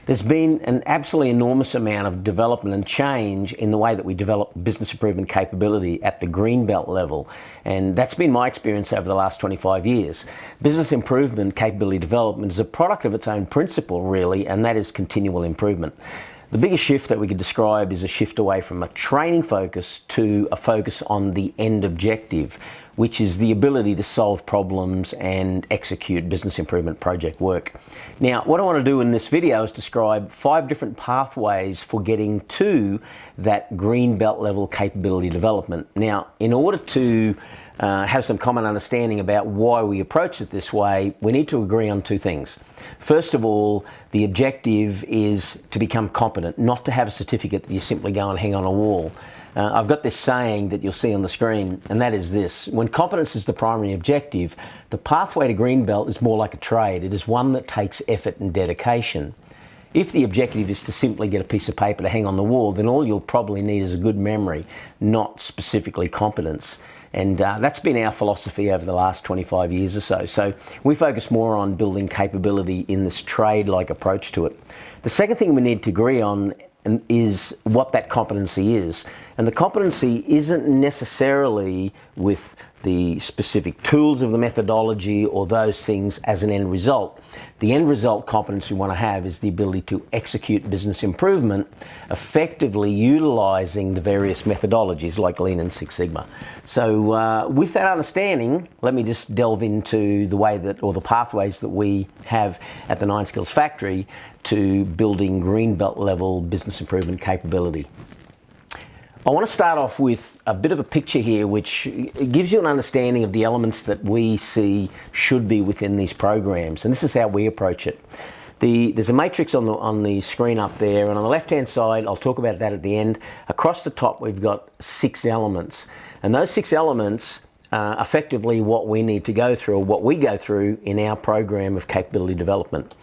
There's been an absolutely enormous amount of development and change in the way that we develop business improvement capability at the Greenbelt level. And that's been my experience over the last 25 years. Business improvement capability development is a product of its own principle, really, and that is continual improvement. The biggest shift that we could describe is a shift away from a training focus to a focus on the end objective, which is the ability to solve problems and execute business improvement project work. Now, what I want to do in this video is describe 5 different pathways for getting to that green belt level capability development. Now, in order to have some common understanding about why we approach it this way, we need to agree on 2 things. First of all, the objective is to become competent, not to have a certificate that you simply go and hang on a wall. I've got this saying that you'll see on the screen, and that is this: when competence is the primary objective, the pathway to green belt is more like a trade. It is one that takes effort and dedication. If the objective is to simply get a piece of paper to hang on the wall, then all you'll probably need is a good memory, not specifically competence. And that's been our philosophy over the last 25 years or so. So we focus more on building capability in this trade-like approach to it. The second thing we need to agree on is what that competency is. And the competency isn't necessarily with the specific tools of the methodology or those things as an end result. The end result competence we want to have is the ability to execute business improvement effectively utilizing the various methodologies like Lean and Six Sigma. So with that understanding, let me just delve into the way that, or the pathways that we have at the 9 Skills Factory to building green belt level business improvement capability. I want to start off with a bit of a picture here which gives you an understanding of the elements that we see should be within these programs, and this is how we approach it. There's a matrix on the screen up there, and on the left hand side, I'll talk about that at the end. Across the top we've got 6 elements, and those 6 elements are effectively what we need to go through, or what we go through in our program of capability development.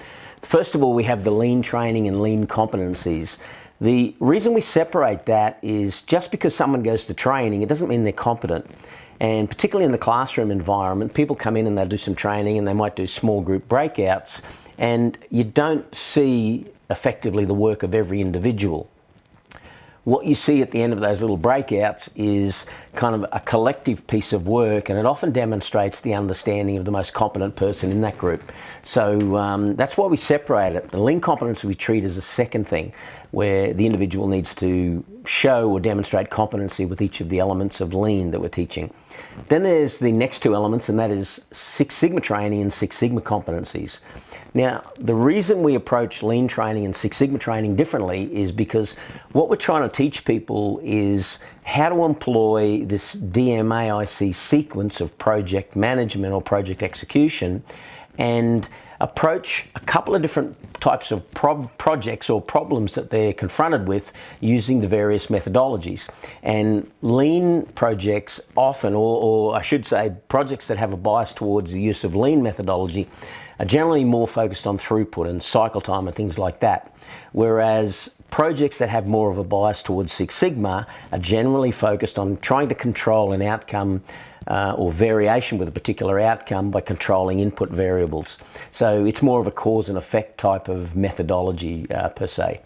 First of all, we have the lean training and lean competencies. The reason we separate that is just because someone goes to training, it doesn't mean they're competent. And particularly in the classroom environment, people come in and they'll do some training and they might do small group breakouts, and you don't see effectively the work of every individual. What you see at the end of those little breakouts is kind of a collective piece of work, and it often demonstrates the understanding of the most competent person in that group. So that's why we separate it. The lean competence we treat as a second thing, where the individual needs to show or demonstrate competency with each of the elements of lean that we're teaching. Then there's the next 2 elements, and that is Six Sigma training and Six Sigma competencies. Now, the reason we approach lean training and Six Sigma training differently is because what we're trying to teach people is how to employ this DMAIC sequence of project management or project execution and approach a couple of different types of projects or problems that they're confronted with using the various methodologies. And lean projects often, or I should say projects that have a bias towards the use of lean methodology, are generally more focused on throughput and cycle time and things like that. Whereas projects that have more of a bias towards Six Sigma are generally focused on trying to control an outcome or variation with a particular outcome by controlling input variables. So it's more of a cause and effect type of methodology per se.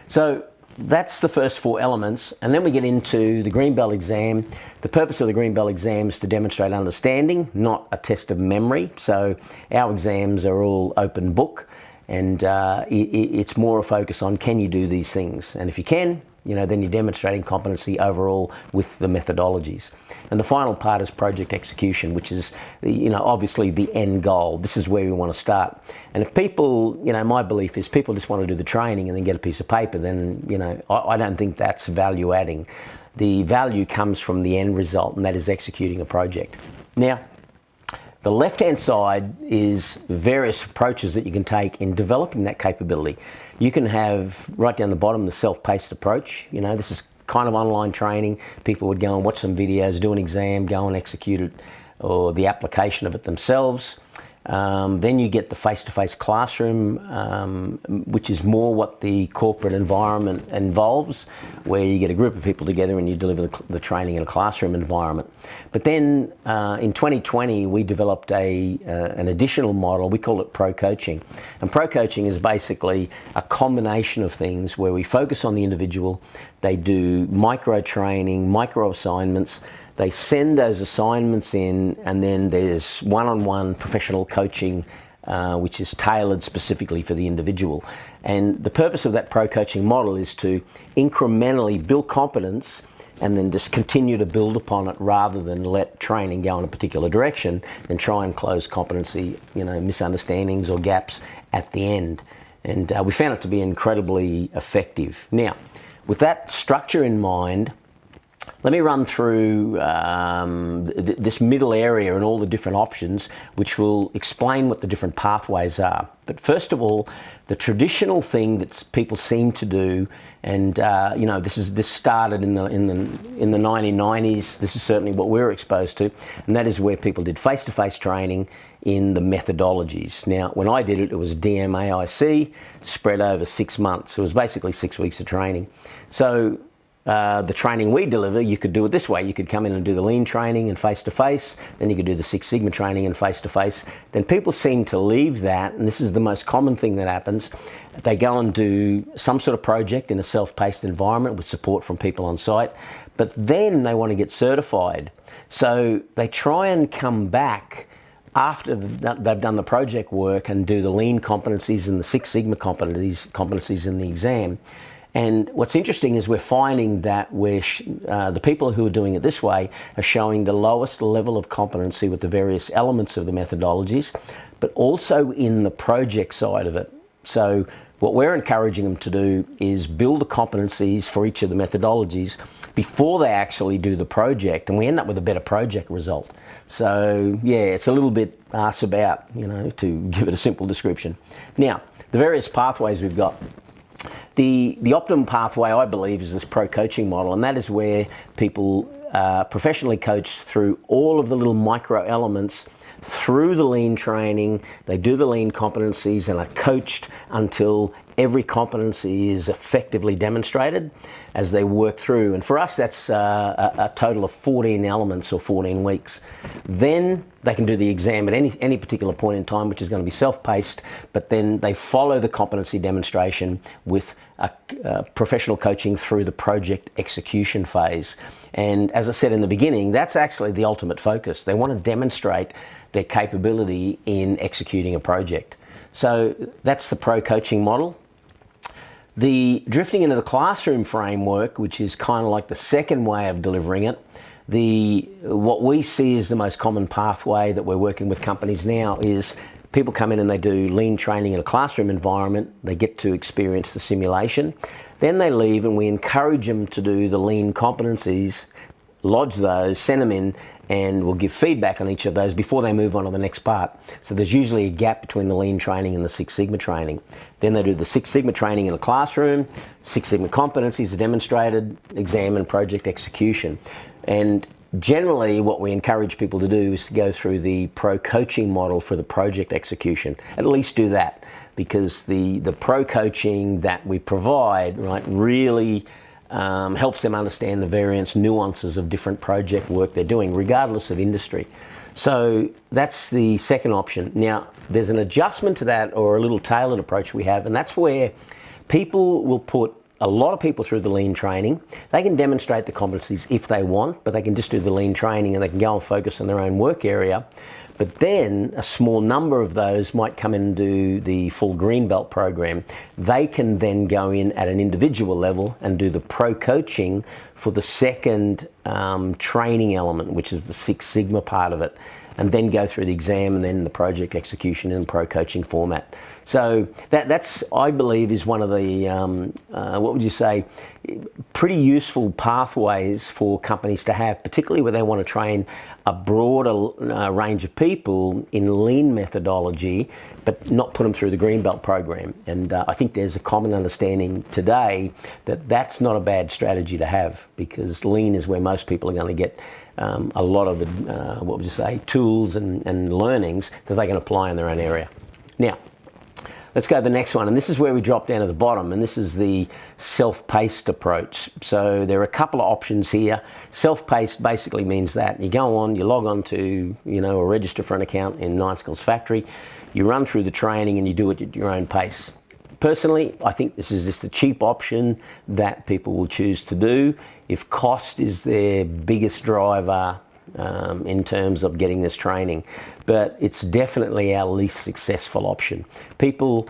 So that's the first 4 elements, and then we get into the green belt exam. The purpose of the green belt exam is to demonstrate understanding, not a test of memory. So our exams are all open book, and it's more a focus on, can you do these things? And if you can, then you're demonstrating competency overall with the methodologies. And the final part is project execution, which is, obviously the end goal. This is where we want to start. And if people, my belief is people just want to do the training and then get a piece of paper, then, I don't think that's value adding. The value comes from the end result, and that is executing a project. Now, the left-hand side is various approaches that you can take in developing that capability. You can have, right down the bottom, the self-paced approach. This is kind of online training. People would go and watch some videos, do an exam, go and execute it, or the application of it themselves. Then you get the face-to-face classroom, which is more what the corporate environment involves, where you get a group of people together and you deliver the training in a classroom environment. But then in 2020, we developed an additional model. We call it pro-coaching. And pro-coaching is basically a combination of things where we focus on the individual. They do micro-training, micro-assignments. They send those assignments in, and then there's one-on-one professional coaching, which is tailored specifically for the individual. And the purpose of that pro-coaching model is to incrementally build competence and then just continue to build upon it, rather than let training go in a particular direction and try and close competency, misunderstandings or gaps at the end. And we found it to be incredibly effective. Now, with that structure in mind, let me run through this middle area and all the different options, which will explain what the different pathways are. But first of all, the traditional thing that people seem to do, and this started in the 1990s. This is certainly what we were exposed to, and that is where people did face-to-face training in the methodologies. Now, when I did it, it was DMAIC spread over 6 months. It was basically 6 weeks of training. So the training we deliver, you could do it this way. You could come in and do the lean training and face-to-face, then you could do the Six Sigma training and face-to-face. Then people seem to leave that, and this is the most common thing that happens. They go and do some sort of project in a self-paced environment with support from people on site, but then they want to get certified. So they try and come back after they've done the project work and do the lean competencies and the Six Sigma competencies in the exam. And what's interesting is we're finding that the people who are doing it this way are showing the lowest level of competency with the various elements of the methodologies, but also in the project side of it. So what we're encouraging them to do is build the competencies for each of the methodologies before they actually do the project, and we end up with a better project result. So yeah, it's a little bit arse about, to give it a simple description. Now, the various pathways we've got. The optimum pathway, I believe, is this pro-coaching model, and that is where people professionally coach through all of the little micro elements through the lean training. They do the lean competencies and are coached until every competency is effectively demonstrated as they work through. And for us, that's a total of 14 elements or 14 weeks. Then they can do the exam at any particular point in time, which is going to be self-paced, but then they follow the competency demonstration with professional coaching through the project execution phase. And as I said in the beginning, that's actually the ultimate focus. They want to demonstrate their capability in executing a project. So that's the pro-coaching model. The drifting into the classroom framework, which is kind of like the second way of delivering it, what we see is the most common pathway that we're working with companies now is people come in and they do lean training in a classroom environment. They get to experience the simulation. Then they leave and we encourage them to do the lean competencies, lodge those, send them in, and we'll give feedback on each of those before they move on to the next part. So there's usually a gap between the lean training and the Six Sigma training. Then they do the Six Sigma training in the classroom, Six Sigma competencies are demonstrated, exam and project execution. And generally what we encourage people to do is to go through the pro-coaching model for the project execution. At least do that, because the pro-coaching that we provide, right, really helps them understand the various nuances of different project work they're doing, regardless of industry. So that's the second option. Now, there's an adjustment to that, or a little tailored approach we have, and that's where people will put a lot of people through the lean training. They can demonstrate the competencies if they want, but they can just do the lean training and they can go and focus on their own work area. But then a small number of those might come in and do the full green belt program. They can then go in at an individual level and do the pro-coaching for the second training element, which is the Six Sigma part of it, and then go through the exam and then the project execution in pro-coaching format. So that's, I believe, is one of the, what would you say, pretty useful pathways for companies to have, particularly where they want to train a broader range of people in lean methodology, but not put them through the green belt program. And I think there's a common understanding today that that's not a bad strategy to have, because lean is where most people are going to get a lot of what would you say, tools and learnings that they can apply in their own area. Now, let's go to the next one, and this is where we drop down to the bottom, and this is the self-paced approach. So there are a couple of options here. Self-paced basically means that you go on, you log on to, or register for an account in Nine Skills Factory, you run through the training and you do it at your own pace. Personally, I think this is just a cheap option that people will choose to do if cost is their biggest driver in terms of getting this training, but it's definitely our least successful option. People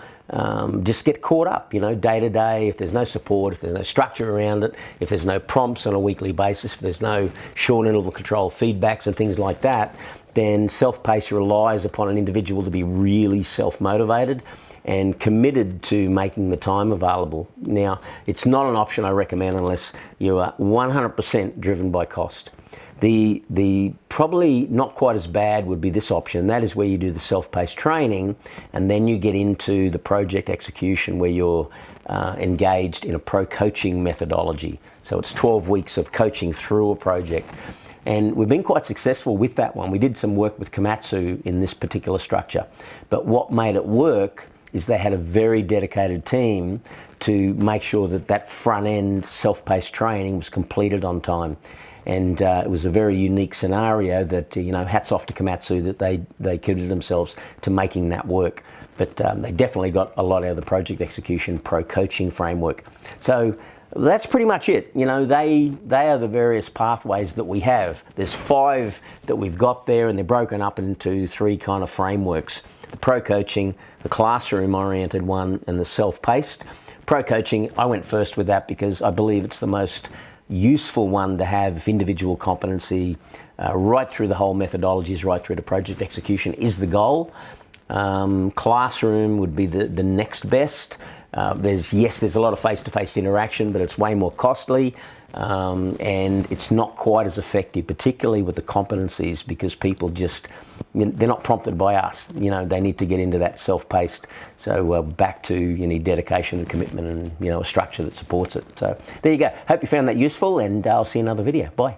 just get caught up, day to day. If there's no support, if there's no structure around it, if there's no prompts on a weekly basis, if there's no short interval control feedbacks and things like that, then self-paced relies upon an individual to be really self-motivated and committed to making the time available. Now, it's not an option I recommend unless you are 100% driven by cost. The probably not quite as bad would be this option. That is where you do the self-paced training and then you get into the project execution where you're engaged in a pro-coaching methodology. So it's 12 weeks of coaching through a project. And we've been quite successful with that one. We did some work with Komatsu in this particular structure. But what made it work is they had a very dedicated team to make sure that that front-end self-paced training was completed on time. And it was a very unique scenario that, hats off to Komatsu that they committed themselves to making that work. But they definitely got a lot out of the project execution pro-coaching framework. So that's pretty much it. They are the various pathways that we have. There's 5 that we've got there, and they're broken up into 3 kind of frameworks. The pro-coaching, the classroom-oriented one, and the self-paced. Pro-coaching, I went first with that because I believe it's the most useful one to have. Individual competency right through the whole methodologies, right through to project execution is the goal. Classroom would be the next best. There's a lot of face-to-face interaction, but it's way more costly and it's not quite as effective, particularly with the competencies, because people just, they're not prompted by us. They need to get into that self-paced. So back to, you need dedication and commitment and, a structure that supports it. So there you go. Hope you found that useful, and I'll see you in another video. Bye.